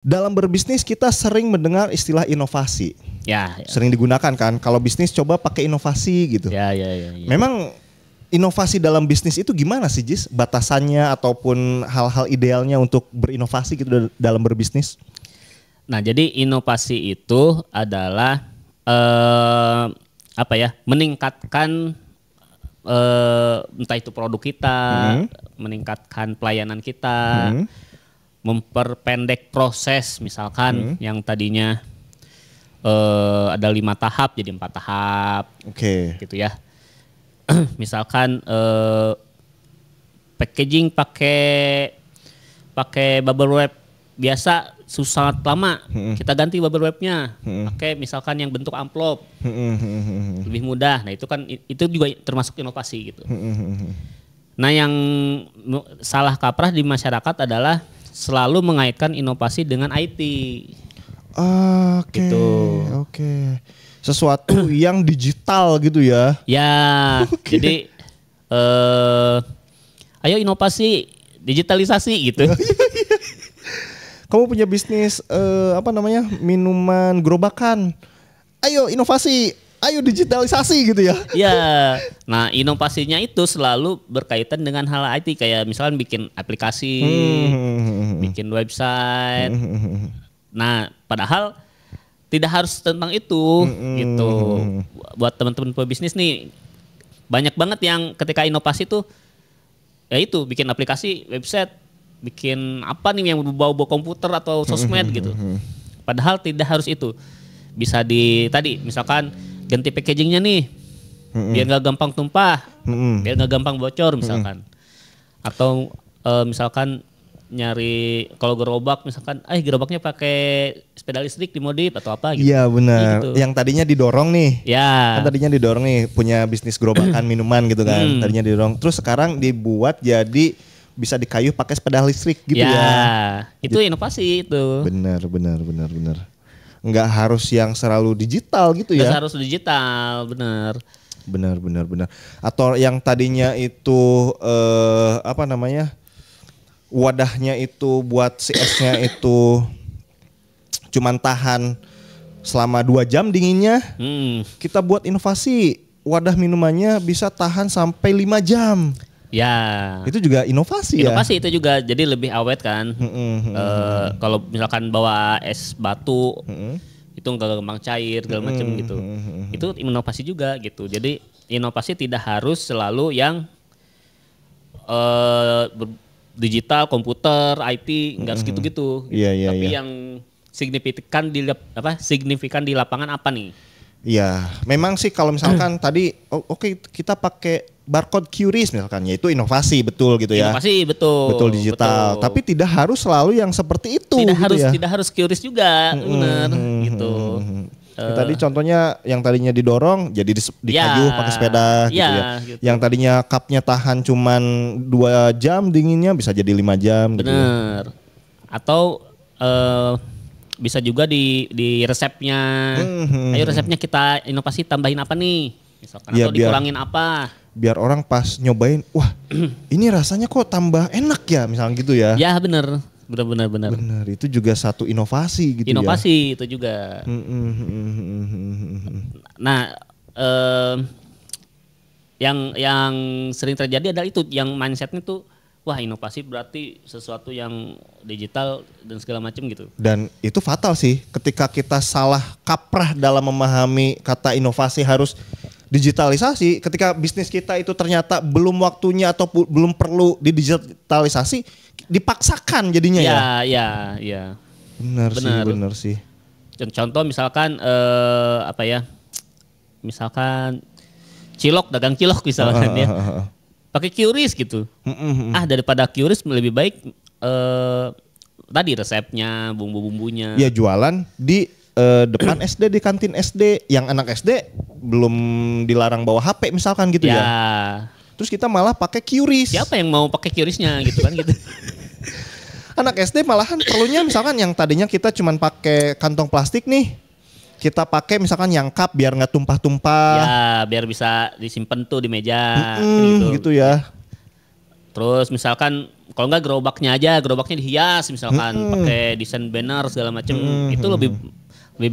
Dalam berbisnis kita sering mendengar istilah inovasi. Ya. Sering digunakan kan. Kalau bisnis coba pakai inovasi gitu. Ya. Memang inovasi dalam bisnis itu gimana sih, Jis? Batasannya ataupun hal-hal idealnya untuk berinovasi gitu dalam berbisnis? Nah, jadi inovasi itu adalah meningkatkan entah itu produk kita, meningkatkan pelayanan kita, memperpendek proses, misalkan yang tadinya ada 5 tahap jadi 4 tahap, gitu ya. Misalkan packaging pakai bubble wrap biasa susah lama, kita ganti bubble wrapnya, pakai misalkan yang bentuk amplop, lebih mudah. Nah itu juga termasuk inovasi gitu. Nah yang salah kaprah di masyarakat adalah selalu mengaitkan inovasi dengan IT. Oke. Sesuatu yang digital gitu ya? Ya. Jadi ayo inovasi, digitalisasi gitu. Kamu punya bisnis minuman gerobakan. Ayo inovasi, ayo digitalisasi gitu ya. Ya. Nah, inovasinya itu selalu berkaitan dengan hal IT kayak misalkan bikin aplikasi, bikin website. Nah, padahal tidak harus tentang itu gitu. Buat teman-teman pebisnis nih banyak banget yang ketika inovasi tuh ya itu bikin aplikasi, website, bikin apa nih yang berbau-bau komputer atau sosmed gitu. Padahal tidak harus itu. Bisa tadi misalkan ganti packagingnya nih, biar nggak gampang tumpah, biar nggak gampang bocor misalkan. Atau misalkan nyari kalau gerobak misalkan, gerobaknya pakai sepeda listrik dimodif atau apa gitu. Iya benar. Gitu. Yang tadinya didorong nih. Ya. Kan tadinya didorong nih punya bisnis gerobakan minuman gitu kan. Tadinya didorong. Terus sekarang dibuat jadi bisa dikayuh pakai sepeda listrik gitu ya. Itu inovasi itu. Benar. Enggak harus yang selalu digital gitu ya. Enggak harus digital, benar. Benar. Atau yang tadinya itu wadahnya itu buat si esnya itu cuman tahan selama 2 jam dinginnya. Kita buat inovasi, wadah minumannya bisa tahan sampai 5 jam. Ya. Itu juga inovasi ya. Inovasi itu juga jadi lebih awet kan. Kalau misalkan bawa es batu itu nggak gampang cair segala macam gitu. Itu inovasi juga gitu. Jadi inovasi tidak harus selalu yang digital, komputer, IT, nggak harus gitu-gitu. Iya. Tapi yang signifikan di lapangan apa nih? Iya, memang sih kalau misalkan tadi kita pakai barcode QRIS misalkan, ya itu inovasi betul gitu ya. Inovasi betul digital. Tapi tidak harus selalu yang seperti itu. Tidak harus QRIS juga, benar gitu. Tadi contohnya yang tadinya didorong jadi dikayuh pakai sepeda gitu ya. Gitu. Yang tadinya cupnya tahan cuman 2 jam dinginnya bisa jadi 5 jam. Bener. Gitu. Atau bisa juga di resepnya. Ayo resepnya kita inovasi tambahin apa nih? Misalkan atau dikurangin apa? Biar orang pas nyobain, wah ini rasanya kok tambah enak ya misalnya gitu ya. Ya bener. Benar. Benar, itu juga satu inovasi gitu inovasi itu juga. Nah, yang sering terjadi adalah itu, yang mindsetnya tuh, wah inovasi berarti sesuatu yang digital dan segala macam gitu. Dan itu fatal sih, ketika kita salah kaprah dalam memahami kata inovasi harus digitalisasi. Ketika bisnis kita itu ternyata belum waktunya atau belum perlu didigitalisasi, dipaksakan jadinya ya. Iya. Benar sih. Contoh misalkan misalkan dagang cilok misalkan ya. Pakai QRIS gitu. Daripada QRIS lebih baik tadi resepnya, bumbu-bumbunya. Ya jualan di depan SD, di kantin SD. Yang anak SD belum dilarang bawa HP misalkan gitu ya. Terus kita malah pakai QRIS. Siapa yang mau pakai QRIS-nya gitu kan gitu. Anak SD malahan perlunya misalkan yang tadinya kita cuman pakai kantong plastik nih, kita pakai misalkan yang cup biar nggak tumpah-tumpah. Ya, biar bisa disimpan tuh di meja. Gitu ya. Terus misalkan kalau nggak gerobaknya dihias misalkan pakai desain banner segala macam, itu lebih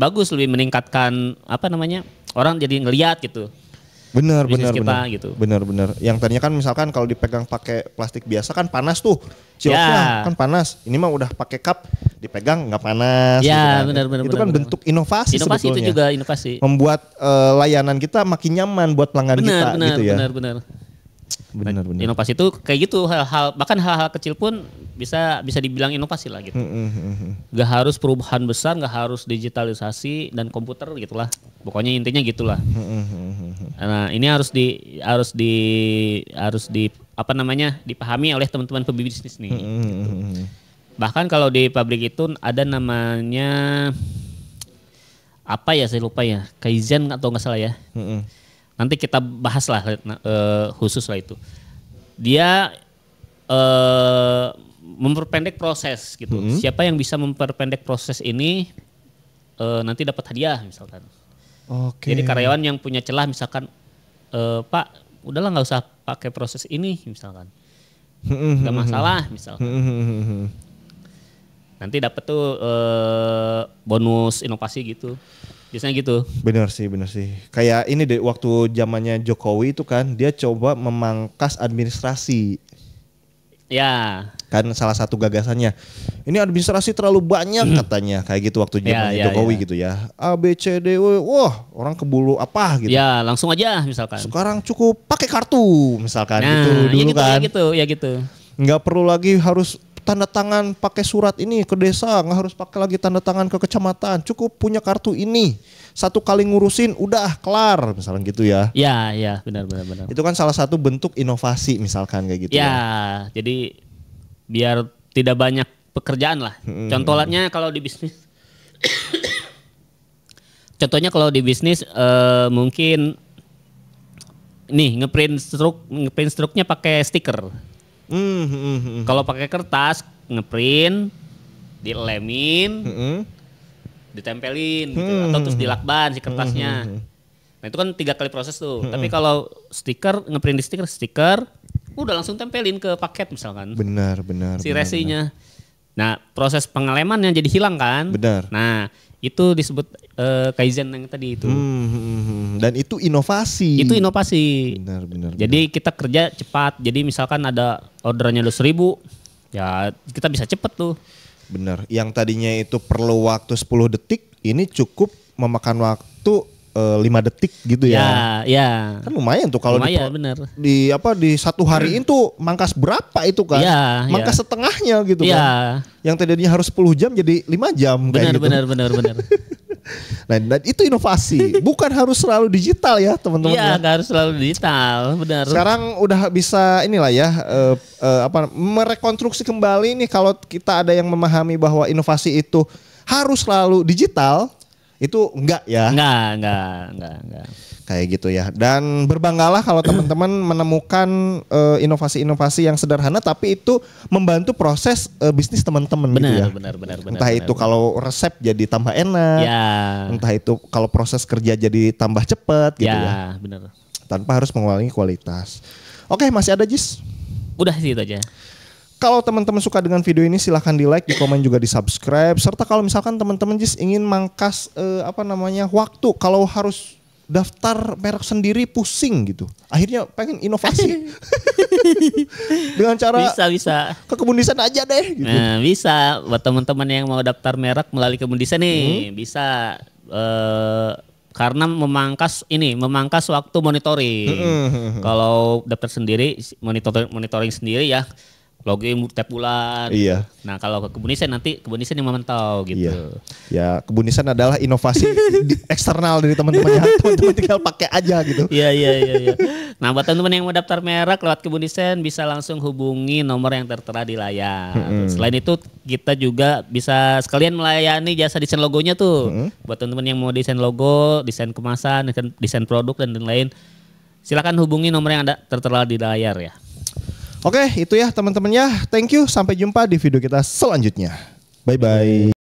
bagus, lebih meningkatkan apa namanya, orang jadi ngelihat gitu. Benar. Gitu. Benar. Yang tadinya kan misalkan kalau dipegang pakai plastik biasa kan panas tuh. Ciloknya kan panas. Ini mah udah pakai cup, dipegang nggak panas. Ya, gitu kan. benar. Itu kan bentuk inovasi Inovasi sebetulnya. itu juga inovasi. Membuat layanan kita makin nyaman buat pelanggan kita gitu ya. Benar. Benar. Inovasi itu kayak gitu, bahkan hal-hal kecil pun bisa dibilang inovasi lah gitu. Gak harus perubahan besar, gak harus digitalisasi dan komputer gitulah. Pokoknya intinya gitulah. Nah, ini harus apa namanya, dipahami oleh teman-teman pebisnis nih. Gitu. Bahkan kalau di pabrik itu ada namanya apa ya, saya lupa ya, Kaizen atau nggak salah ya. Nanti kita bahas lah khusus lah itu. Dia memperpendek proses gitu. Siapa yang bisa memperpendek proses ini nanti dapat hadiah misalkan. Oke. Jadi karyawan yang punya celah misalkan, Pak, udahlah nggak usah pakai proses ini misalkan. Gak masalah misalkan. Nanti dapat tuh bonus inovasi gitu. Biasanya gitu. Benar sih. Kayak ini deh, waktu zamannya Jokowi itu kan dia coba memangkas administrasi. Ya. Kan salah satu gagasannya. Ini administrasi terlalu banyak katanya, kayak gitu waktu zamannya Jokowi gitu ya. A B C D W, wah orang kebulu apa gitu. Ya, langsung aja misalkan. Sekarang cukup pakai kartu misalkan gitu dulu kan. Ya gitu. Nggak perlu lagi harus tanda tangan pakai surat ini ke desa, nggak harus pakai lagi tanda tangan ke kecamatan, cukup punya kartu ini, satu kali ngurusin udah kelar misalkan gitu ya. Ya benar. Itu kan salah satu bentuk inovasi misalkan kayak gitu ya. Jadi biar tidak banyak pekerjaan lah. Contohnya kalau di bisnis mungkin nih ngeprint struknya pakai stiker. Kalau pakai kertas, ngeprint, dilemin, ditempelin gitu, atau terus dilakban si kertasnya. Nah itu kan 3 kali proses tuh. Tapi kalau stiker, ngeprint di stiker, udah langsung tempelin ke paket misalkan. Benar. Si resinya. Nah proses pengelemannya jadi hilang kan. Benar. Nah itu disebut Kaizen yang tadi itu. Dan itu inovasi. Benar. Jadi kita kerja cepat. Jadi misalkan ada orderannya 1.000, ya kita bisa cepet tuh. Benar. Yang tadinya itu perlu waktu 10 detik, ini cukup memakan waktu 5 detik gitu ya. Ya. Kan lumayan tuh kalau bener. di 1 hari itu mangkas berapa itu kan? Mangkas setengahnya gitu kan. Yang tadinya harus 10 jam jadi 5 jam kayak gitu. Benar. Nah, dan itu inovasi. Bukan harus selalu digital ya, teman-teman. Iya, nggak harus selalu digital, benar. Sekarang udah bisa inilah ya, merekonstruksi kembali nih kalau kita ada yang memahami bahwa inovasi itu harus selalu digital, itu enggak ya. Enggak. Kayak gitu ya. Dan berbanggalah kalau teman-teman menemukan inovasi-inovasi yang sederhana tapi itu membantu proses bisnis teman-teman gitu ya. Benar. Entah itu kalau resep jadi tambah enak. Entah itu kalau proses kerja jadi tambah cepat gitu ya. Benar. Tanpa harus mengurangi kualitas. Oke, masih ada Jis? Udah sih itu aja. Kalau teman-teman suka dengan video ini silahkan di like, di komen juga di subscribe. Serta kalau misalkan teman-teman Jis ingin mangkas waktu kalau harus daftar merek sendiri pusing gitu. Akhirnya pengen inovasi. Dengan cara bisa ke kebun desain aja deh gitu. Nah, bisa buat teman-teman yang mau daftar merek melalui kebun desain nih, bisa karena memangkas waktu monitoring. Kalau daftar sendiri monitoring sendiri ya. Login tiap bulan. Iya. Nah kalau ke kebun desain nanti kebun desain yang memantau gitu. Iya. Ya kebun desain adalah inovasi eksternal dari teman-teman ya. Teman-teman tinggal pakai aja gitu. Iya. Nah buat teman-teman yang mau daftar merek lewat kebun desain bisa langsung hubungi nomor yang tertera di layar. Selain itu kita juga bisa sekalian melayani jasa desain logonya tuh. Buat teman-teman yang mau desain logo, desain kemasan, desain produk dan lain-lain. Silakan hubungi nomor yang ada tertera di layar ya. Oke, itu ya teman-teman ya. Thank you. Sampai jumpa di video kita selanjutnya. Bye-bye.